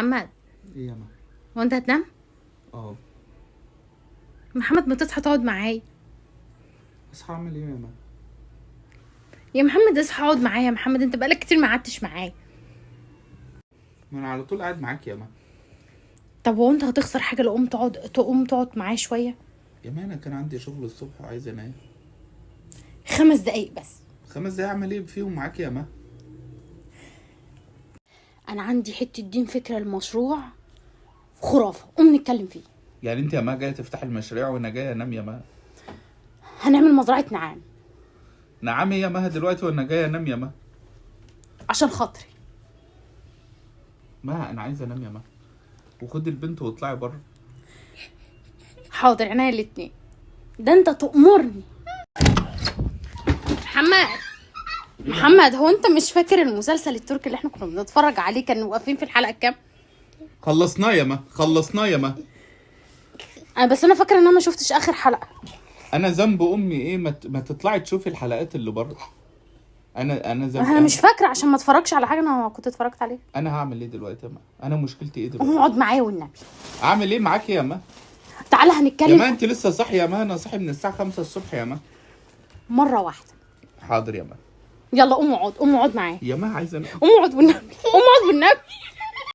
محمد، ايه يا ما؟ هو انت هتنام؟ اه. محمد ما تصحى تقعد معايا. اصحى اعمل ايه يا ما؟ يا محمد اصحى اقعد معايا يا محمد، انت بقالك كتير ما قعدتش معايا. ما انا على طول قاعد معاك يا ما. طب هو انت هتخسر حاجه لو تقوم تقعد معايا شويه؟ يا ما انا كان عندي شغل الصبح وعايز انام. 5 دقايق بس. 5 دقايق اعمل ايه فيهم معاك يا ما؟ انا عندي حته دين فكره المشروع خرافه، قوم نتكلم فيه. يعني انت يا ما جايه تفتح المشاريع وانا جاي انام يا ما؟ هنعمل مزرعه نعام. نعم يا ما دلوقتي وانا جاي انام يا ما؟ عشان خاطري. ما انا عايز انام يا ما، وخد البنت واطلعي بره. حاضر عينيا الاتنين، ده انت تأمرني. محمد هو انت مش فاكر المسلسل التركي اللي احنا كنا بنتفرج عليه كانوا واقفين في الحلقه كام؟ خلصناه يا ما، خلصناه يا ما. انا فاكره ان انا ما شفتش اخر حلقه. انا ذنب امي ايه؟ ما تطلعي تشوفي الحلقات اللي بره. انا ذنب. انا مش فاكره عشان ما اتفرجش على حاجه انا كنت اتفرجت عليها. انا هعمل ايه دلوقتي يا ما؟ انا مشكلتي ايه قوم دلوقتي؟ اقعد معايا والنبي. اعمل ايه معاكي يا ما؟ تعالى يا هنتكلم. ما انت لسه صاحيه يا ما؟ انا صاحي من الساعه 5 الصبح يا ما. مره واحده. حاضر يا ما. يلا قوم اقعد معايا. يا ما عايزه قوم اقعد والنبي.